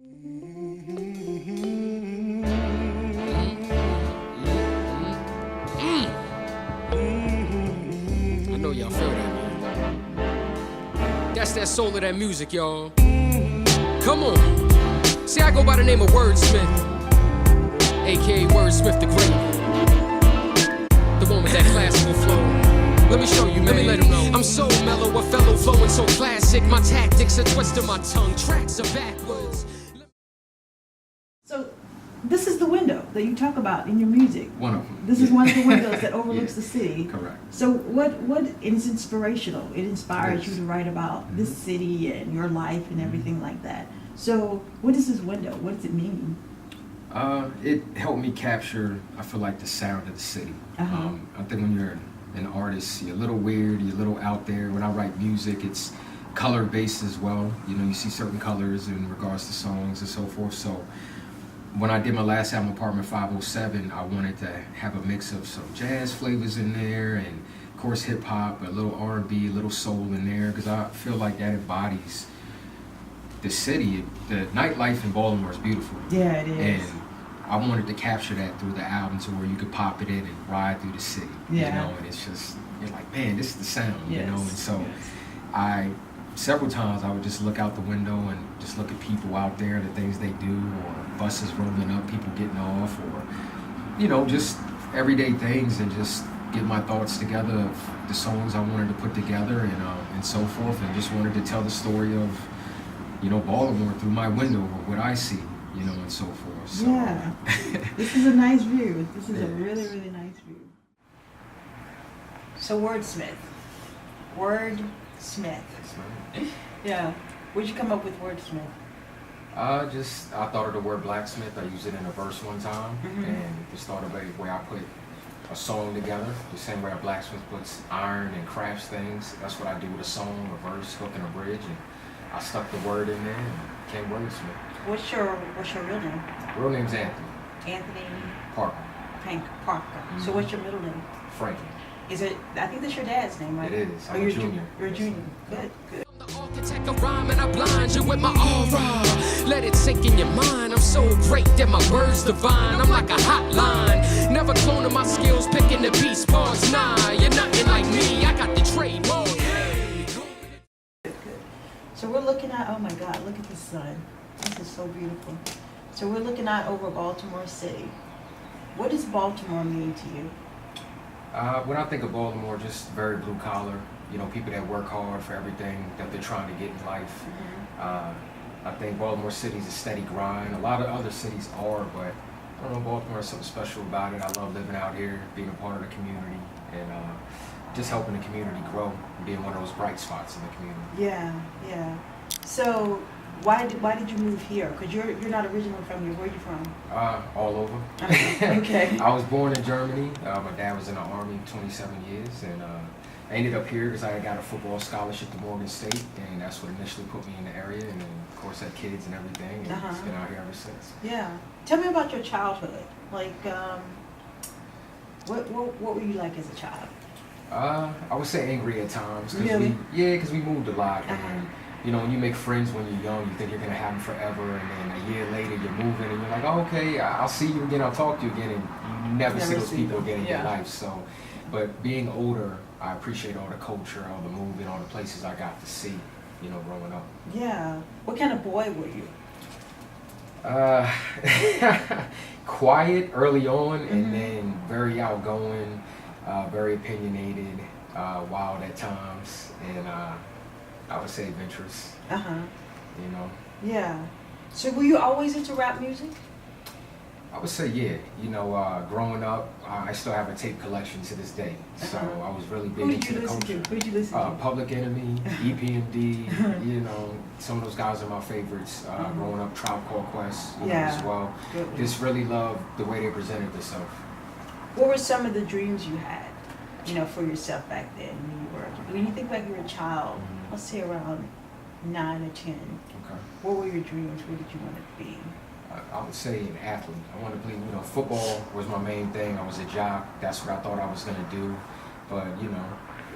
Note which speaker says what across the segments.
Speaker 1: I know y'all feel that, man. That's that soul of that music, y'all. Come on. See, I go by the name of Wordsmith, aka Wordsmith the Great. The one with that classical flow. Let me show you, man. Let me let him know. I'm so mellow, a fellow flowing so classic. My tactics are twisting my tongue, tracks are backwards.
Speaker 2: So, this is the window that you talk about in your music.
Speaker 3: One of them.
Speaker 2: This is one of the windows that overlooks the city.
Speaker 3: Correct.
Speaker 2: So, what is inspirational? It inspires you to write about this city and your life and everything like that. So, what is this window? What does it mean?
Speaker 3: It helped me capture, I feel like, the sound of the city. I think when you're an artist, you're a little weird, you're a little out there. When I write music, it's color-based as well. You know, you see certain colors in regards to songs and so forth. So when I did my last album, Apartment 507, I wanted to have a mix of some jazz flavors in there and, of course, hip-hop, a little R&B, a little soul in there, because I feel like that embodies the city. The nightlife in Baltimore is beautiful.
Speaker 2: Yeah, it is.
Speaker 3: And I wanted to capture that through the album to where you could pop it in and ride through the city.
Speaker 2: Yeah.
Speaker 3: You know, and it's just, you're like, man, this is the sound,
Speaker 2: Yes.
Speaker 3: you know? And so several times I would just look out the window and just look at people out there, the things they do, or buses rolling up, people getting off, or, you know, just everyday things, and just get my thoughts together of the songs I wanted to put together and so forth, and just wanted to tell the story of, you know, Baltimore through my window, or what I see, you know, and so forth. So,
Speaker 2: yeah. This is a nice view. This is a really, really nice view. So, Wordsmith. Wordsmith. Yeah. Where'd you come up with Wordsmith?
Speaker 3: I thought of the word blacksmith. I used it in a verse one time, and just thought of a way I put a song together, the same way a blacksmith puts iron and crafts things. That's what I do with a song, a verse, hook, and a bridge, and I stuck the word in there and became Wordsmith.
Speaker 2: What's your real name?
Speaker 3: Real name's Anthony.
Speaker 2: Anthony
Speaker 3: Parker.
Speaker 2: Parker. So what's your middle name?
Speaker 3: Frankie.
Speaker 2: Is it? I think that's your dad's name, right?
Speaker 3: It is.
Speaker 2: Oh,
Speaker 3: I'm a junior.
Speaker 2: You're a junior. Good.
Speaker 1: The architect of rhyme, and I blind you with my aura. Let it sink in your mind. I'm so great that my words divine. I'm like a hotline. Never cloning my skills, picking the beast parts. Nah, you're nothing like me. I got the trademark.
Speaker 2: Good. So we're looking at. Oh my God! Look at the sun. This is so beautiful. So we're looking at over Baltimore City. What does Baltimore mean to you?
Speaker 3: When I think of Baltimore, just very blue collar, you know, people that work hard for everything that they're trying to get in life. I think Baltimore City's a steady grind. A lot of other cities are, but I don't know, Baltimore has something special about it. I love living out here, being a part of the community, and just helping the community grow, and being one of those bright spots in the community.
Speaker 2: Yeah. So why did you move here? Because you're not originally from here. Where are you from?
Speaker 3: All over.
Speaker 2: Okay.
Speaker 3: I was born in Germany. My dad was in the Army 27 years, and I ended up here because I got a football scholarship to Morgan State, and that's what initially put me in the area, and then of course had kids and everything, and it's been out here ever since.
Speaker 2: Yeah. Tell me about your childhood. Like, what were you like as a child?
Speaker 3: I would say angry at times.
Speaker 2: Really?
Speaker 3: Because we moved a lot. And, you know, when you make friends when you're young, you think you're going to have them forever, and then a year later you're moving, and you're like, oh, okay, I'll see you again, I'll talk to you again, and you never see those people again in your life. So, but being older, I appreciate all the culture, all the movement, all the places I got to see, you know, growing up.
Speaker 2: Yeah. What kind of boy were you?
Speaker 3: Quiet early on, and then very outgoing, very opinionated, wild at times, and I would say adventurous. You know.
Speaker 2: Yeah. So were you always into rap music?
Speaker 3: I would say, yeah. You know, growing up, I still have a tape collection to this day. So I was really big into the culture.
Speaker 2: Who did you listen to?
Speaker 3: Public Enemy, EPMD, you know, some of those guys are my favorites. Growing up, Tribe Called Quest, you know, as well. Just really loved the way they presented themselves.
Speaker 2: What were some of the dreams you had, you know, for yourself back then when you think back you were a child, let's say around 9 or 10, what were your dreams? What did you want to be?
Speaker 3: I would say an athlete. I wanted to play, you know, football was my main thing. I was a jock. That's what I thought I was going to do. But, you know,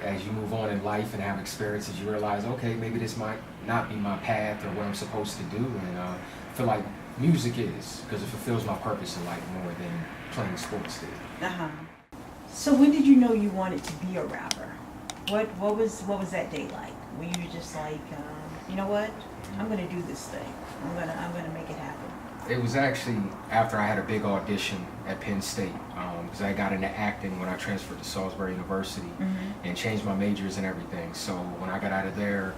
Speaker 3: as you move on in life and have experiences, you realize, okay, maybe this might not be my path or what I'm supposed to do, and I feel like music is, because it fulfills my purpose in life more than playing sports did.
Speaker 2: Uh-huh. So when did you know you wanted to be a rapper? What was that day like? Were you just like, you know what? I'm gonna do this thing. I'm gonna make it happen.
Speaker 3: It was actually after I had a big audition at Penn State, because I got into acting when I transferred to Salisbury University and changed my majors and everything. So when I got out of there,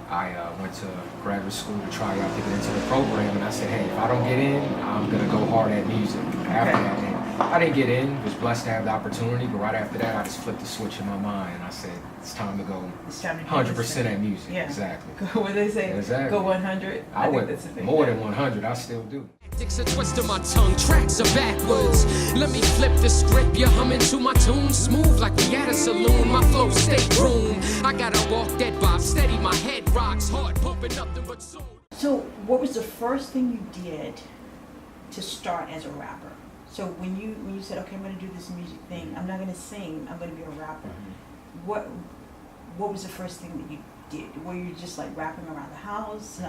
Speaker 3: I went to graduate school to try out to get into the program, and I said, hey, if I don't get in, I'm gonna go hard at music. After that, and I didn't get in, was blessed to have the opportunity, but right after that, I just flipped the switch in my mind, and I said, it's time to go 100% at music.
Speaker 2: Yeah.
Speaker 3: Exactly.
Speaker 2: What they say?
Speaker 3: Exactly.
Speaker 2: Go 100.
Speaker 3: I
Speaker 2: think
Speaker 3: went
Speaker 2: that's a big
Speaker 3: more
Speaker 2: thing.
Speaker 3: than 100, I still do.
Speaker 1: Tactics are twisting my tongue, tracks are backwards. Let me flip the script, you're humming to my tune. Smooth like we at a saloon, my flow stay room. I gotta walk that vibe steady, my head rocks hard, pumping nothing but soul.
Speaker 2: So what was the first thing you did to start as a rapper? So when you said, okay, I'm gonna do this music thing, I'm not gonna sing, I'm gonna be a rapper. What was the first thing that you did? Were you just like rapping around the house?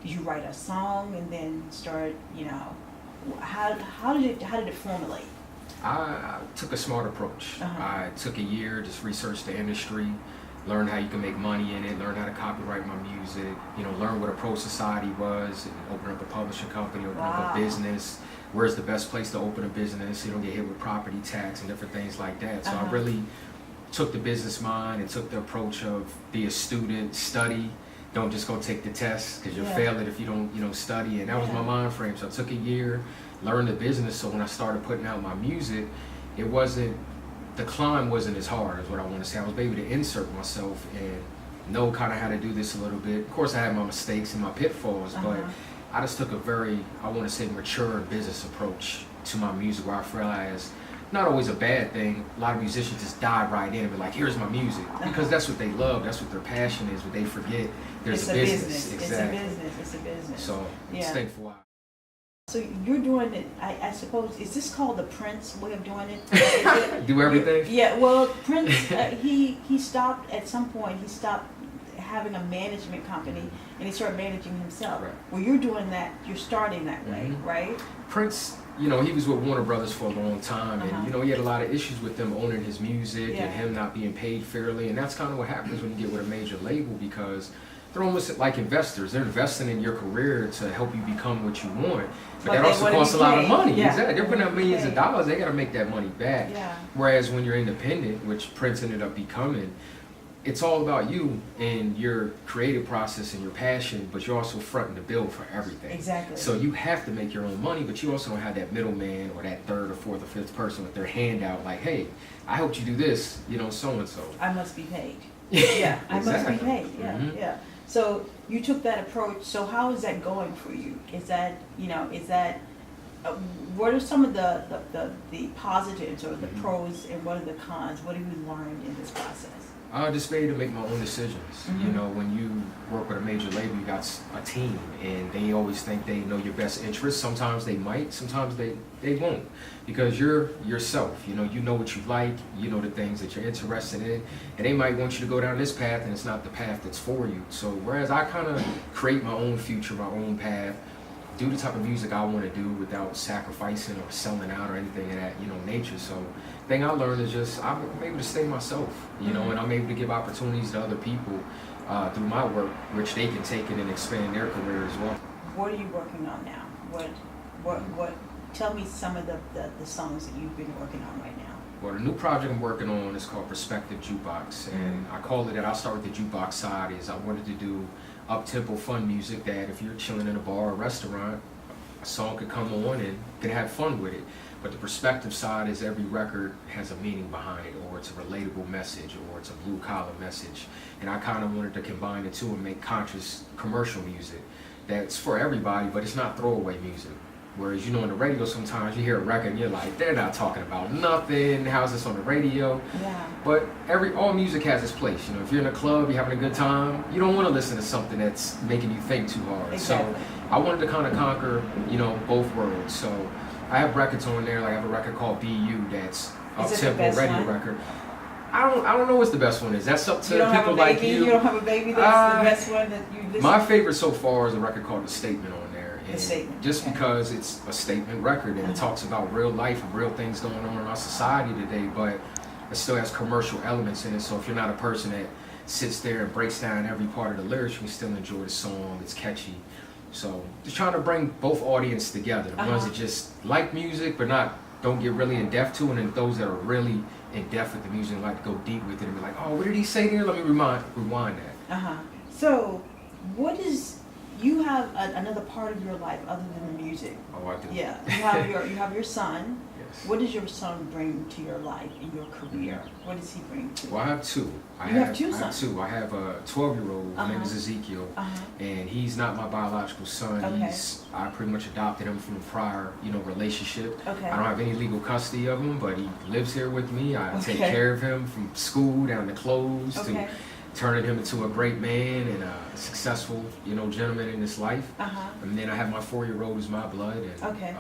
Speaker 2: Did you write a song and then start, how did it formulate?
Speaker 3: I took a smart approach. I took a year, just researched the industry, learned how you can make money in it, learned how to copyright my music, learn what a pro society was, and open up a publishing company, open up a business. Where's the best place to open a business so you don't get hit with property tax and different things like that. So I really took the business mind and took the approach of be a student, study. Don't just go take the test, because you'll fail it if you don't, study. And that was my mind frame. So I took a year, learned the business. So when I started putting out my music, the climb wasn't as hard as what I want to say. I was able to insert myself and know kind of how to do this a little bit. Of course, I had my mistakes and my pitfalls, but I just took a very, I want to say, mature business approach to my music, where I realized not always a bad thing. A lot of musicians just dive right in and be like, here's my music, because that's what they love, that's what their passion is, but they forget there's a business. Exactly.
Speaker 2: It's a business.
Speaker 3: So stay for a while.
Speaker 2: So you're doing it, I suppose, is this called the Prince way of doing it?
Speaker 3: Do everything?
Speaker 2: Yeah, well, Prince, he stopped, at some point, he stopped having a management company and he started managing himself.
Speaker 3: Right.
Speaker 2: Well, you're doing that, you're starting that way, right?
Speaker 3: Prince, he was with Warner Brothers for a long time, and he had a lot of issues with them owning his music and him not being paid fairly, and that's kind of what happens when you get with a major label, because they're almost like investors. They're investing in your career to help you become what you want, but that also costs a lot of money.
Speaker 2: Yeah.
Speaker 3: Exactly. They're putting up millions of dollars. They got to make that money back.
Speaker 2: Yeah.
Speaker 3: Whereas when you're independent, which Prince ended up becoming, it's all about you and your creative process and your passion, but you're also fronting the bill for everything.
Speaker 2: Exactly.
Speaker 3: So you have to make your own money, but you also don't have that middleman or that third or fourth or fifth person with their hand out like, hey, I helped you do this, so-and-so.
Speaker 2: I must be paid. Yeah, I must be paid. Yeah, yeah. So you took that approach. So how is that going for you? Is that, what are some of the positives or the pros and what are the cons? What have you learned in this process?
Speaker 3: Just made to make my own decisions. When you work with a major label, you got a team, and they always think they know your best interests. Sometimes they might, sometimes they won't, because you're yourself. You know what you like, you know the things that you're interested in, and they might want you to go down this path, and it's not the path that's for you. So whereas I kind of create my own future, my own path, do the type of music I want to do without sacrificing or selling out or anything of that, nature. So the thing I learned is just I'm able to stay myself, and I'm able to give opportunities to other people through my work, which they can take it and expand their career as well.
Speaker 2: What are you working on now? What? Tell me some of the songs that you've been working on right now.
Speaker 3: Well, the new project I'm working on is called Perspective Jukebox, and I call it that. I'll start with the jukebox side. Is I wanted to do up-tempo fun music that if you're chilling in a bar or restaurant, a song could come on and you can have fun with it. But the perspective side is every record has a meaning behind it, or it's a relatable message, or it's a blue-collar message. And I kind of wanted to combine the two and make conscious commercial music that's for everybody, but it's not throwaway music. Whereas, on the radio sometimes you hear a record and you're like, they're not talking about nothing, how's this on the radio?
Speaker 2: Yeah.
Speaker 3: But all music has its place. If you're in a club, you're having a good time, you don't want to listen to something that's making you think too hard.
Speaker 2: Exactly.
Speaker 3: So I wanted to kind of conquer, both worlds. So I have records on there, like I have a record called BU that's up-tempo radio record. I don't know what's the best one is. That's up to
Speaker 2: You don't have
Speaker 3: people
Speaker 2: a baby.
Speaker 3: like you.
Speaker 2: You don't have a baby. That's the best one that you listen.
Speaker 3: My favorite so far is a record called The Statement on there.
Speaker 2: The Statement.
Speaker 3: Just
Speaker 2: okay.
Speaker 3: because it's a statement record and it talks about real life and real things going on in our society today, but it still has commercial elements in it. So if you're not a person that sits there and breaks down every part of the lyrics, you can still enjoy the song. It's catchy. So just trying to bring both audience together. The ones that just like music but don't get really in depth to it, and those that are really in depth with the music and like to go deep with it and be like, oh, what did he say there? Let me rewind that.
Speaker 2: So what is, you have another part of your life other than the music.
Speaker 3: Oh, I do.
Speaker 2: Yeah. You have your son.
Speaker 3: Yes.
Speaker 2: What does your son bring to your life in your career? What does he bring to you?
Speaker 3: Well, I have two.
Speaker 2: You have two sons?
Speaker 3: I have a 12-year-old. His name is Ezekiel, and he's not my biological son.
Speaker 2: Okay.
Speaker 3: I pretty much adopted him from a prior, relationship.
Speaker 2: Okay.
Speaker 3: I don't have any legal custody of him, but he lives here with me. I take care of him from school down to clothes to turning him into a great man and a successful, gentleman in his life. And then I have my 4-year-old who's my blood. And,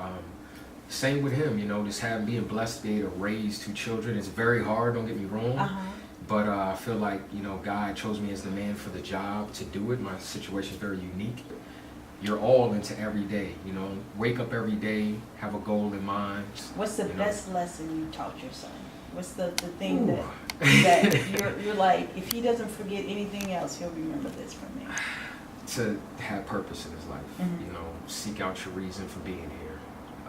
Speaker 3: same with him, just being blessed to be able to raise 2 children. It's very hard, don't get me wrong. But I feel like, God chose me as the man for the job to do it. My situation is very unique. You're all into every day, wake up every day, have a goal in mind.
Speaker 2: What's the best lesson you taught your son? What's the thing that you're like, if he doesn't forget anything else, he'll remember this from me?
Speaker 3: To have purpose in his life, seek out your reason for being here.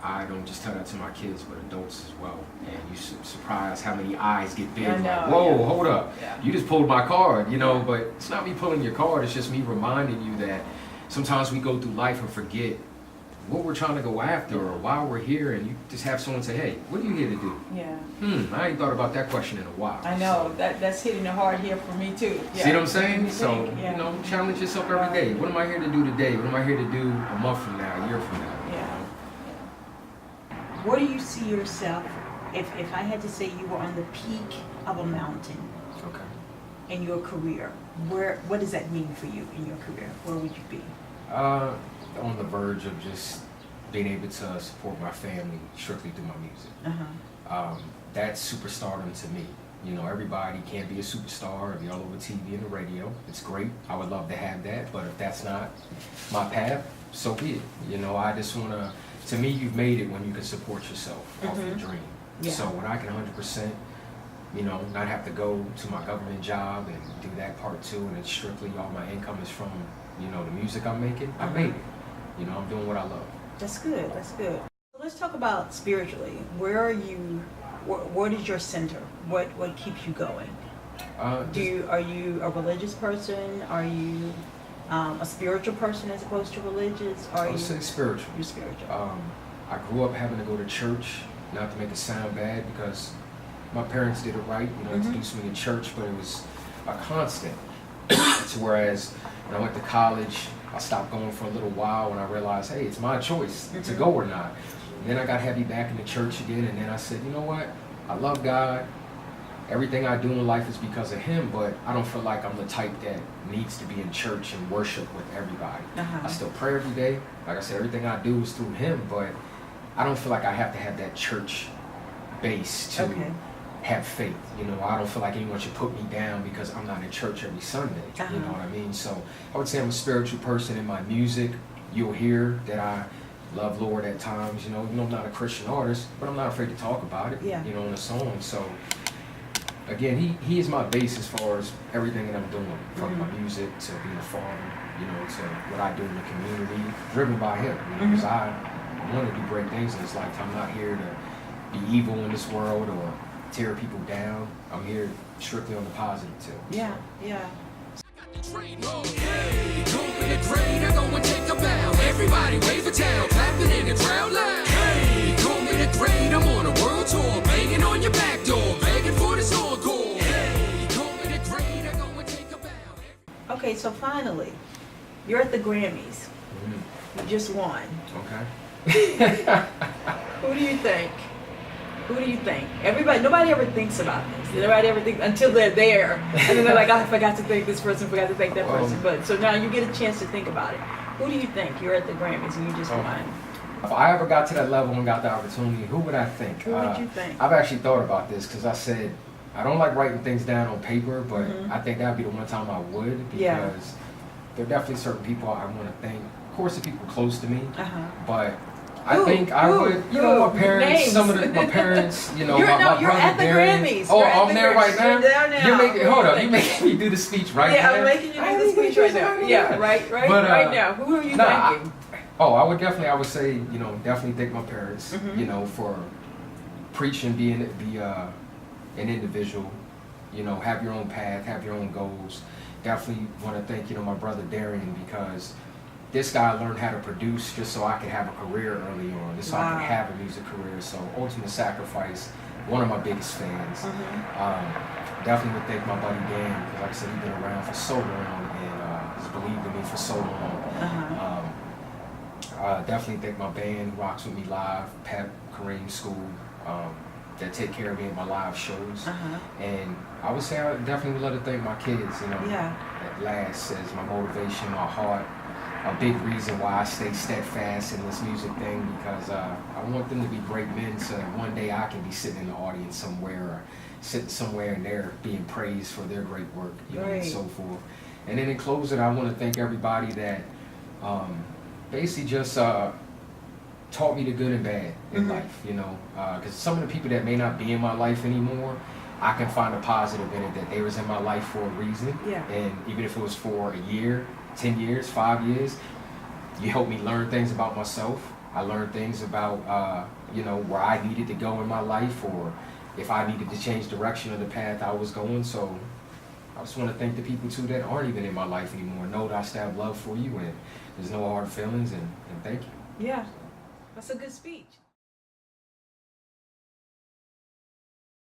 Speaker 3: I don't just tell that to my kids, but adults as well. And you surprised how many eyes get big. Like, whoa, hold up. You just pulled my card, but it's not me pulling your card. It's just me reminding you that sometimes we go through life and forget what we're trying to go after or why we're here. And you just have someone say, hey, what are you here to do? I ain't thought about that question in a while.
Speaker 2: I know. That's hitting it hard here for me, too.
Speaker 3: See what I'm saying? So, challenge yourself every day. What am I here to do today? What am I here to do a month from now, a year from now?
Speaker 2: Where do you see yourself if I had to say you were on the peak of a mountain in your career? What does that mean for you in your career? Where would you be?
Speaker 3: On the verge of just being able to support my family strictly through my music. That's superstardom to me. Everybody can't be a superstar or be all over TV and the radio. It's great. I would love to have that, but if that's not my path, so be it. I just want to me, you've made it when you can support yourself off your dream. So when I can 100%, not have to go to my government job and do that part too, and it's strictly all my income is from, the music I'm making, I made it. I'm doing what I love.
Speaker 2: That's good. That's good. Let's talk about spiritually. Where are you? What is your center? What keeps you going? Are you a religious person? Are you a spiritual person as opposed to religious?
Speaker 3: I would say spiritual.
Speaker 2: You're spiritual.
Speaker 3: I grew up having to go to church, not to make it sound bad, because my parents did it right, introduced me to church, but it was a constant. To whereas when I went to college, I stopped going for a little while when I realized, hey, it's my choice to go or not. And then I got heavy back in the church again, and then I said, you know what? I love God. Everything I do in life is because of Him, but I don't feel like I'm the type that needs to be in church and worship with everybody. I still pray every day. Like I said, everything I do is through Him, but I don't feel like I have to have that church base to have faith. I don't feel like anyone should put me down because I'm not in church every Sunday. You know what I mean? So I would say I'm a spiritual person. In my music, you'll hear that I love Lord at times. I'm not a Christian artist, but I'm not afraid to talk about it. In a song. So again, he is my base as far as everything that I'm doing, from my music to being a father, to what I do in the community, driven by Him. Because I want to do great things in this life. I'm not here to be evil in this world or tear people down. I'm here strictly on the positive too.
Speaker 2: Yeah.
Speaker 1: Hey, go in the train, I go and take a bow. Everybody wave a town, clapping in the crowd loud. Hey, go in the train, I'm on a world tour, banging on your back door, begging for this encore. Hey, go in the train, I go and take a bow.
Speaker 2: Okay, so finally, you're at the Grammys. You just won.
Speaker 3: Okay.
Speaker 2: Who do you think? Nobody ever thinks about this. Nobody ever thinks until they're there, and then they're like, I forgot to thank this person, forgot to thank that person. But so now you get a chance to think about it. Who do you think? You're at the Grammys and you just won.
Speaker 3: If I ever got to that level and got the opportunity, who would I think?
Speaker 2: Who would you think?
Speaker 3: I've actually thought about this because I said, I don't like writing things down on paper, but
Speaker 2: Mhm.
Speaker 3: I think that'd be the one time I would, because
Speaker 2: Yeah.
Speaker 3: there are definitely certain people I want to thank. Of course, the people close to me, but I
Speaker 2: Who?
Speaker 3: think I would, you know, my parents,
Speaker 2: Names.
Speaker 3: some of my parents, you know,
Speaker 2: You're,
Speaker 3: my
Speaker 2: you're
Speaker 3: brother
Speaker 2: at the
Speaker 3: Darren.
Speaker 2: Grammys.
Speaker 3: Oh,
Speaker 2: You're at
Speaker 3: I'm
Speaker 2: the
Speaker 3: there
Speaker 2: Grammys.
Speaker 3: right now.
Speaker 2: You're there now.
Speaker 3: You're making, hold up,
Speaker 2: Thank
Speaker 3: you making me do the speech right
Speaker 2: yeah,
Speaker 3: now.
Speaker 2: I'm making you do the speech right now. Yeah, right
Speaker 3: But,
Speaker 2: now. Who are you
Speaker 3: nah,
Speaker 2: thanking?
Speaker 3: I would say, you know, definitely thank my parents,
Speaker 2: Mhm.
Speaker 3: you know, for preaching, being an individual, you know, have your own path, have your own goals. Definitely want to thank, you know, my brother Darian, because this guy learned how to produce just so I could have a career early on, just so I
Speaker 2: Wow.
Speaker 3: could have a music career. So Ultimate Sacrifice, one of my biggest fans. Definitely would thank my buddy Dan, because like I said, he's been around for so long and has believed in me for so long. Definitely thank my band, Rocks With Me Live, Pep, Kareem School, that take care of me at my live shows. And I would say I definitely would love to thank my kids, you know, at last, as my motivation, my heart, a big reason why I stay steadfast in this music thing, because I want them to be great men, so that one day I can be sitting in the audience somewhere, or sitting somewhere and they're being praised for their great work, you know, and so forth. And then in closing, I want to thank everybody that basically just taught me the good and bad in life, you know, because some of the people that may not be in my life anymore, I can find a positive in it, that they was in my life for a reason. And even if it was for a year, 10 years, 5 years, you helped me learn things about myself. I learned things about, you know, where I needed to go in my life, or if I needed to change direction of the path I was going. So I just want to thank the people too that aren't even in my life anymore. Know that I still have love for you, and there's no hard feelings, and thank you.
Speaker 2: Yeah, that's a good speech.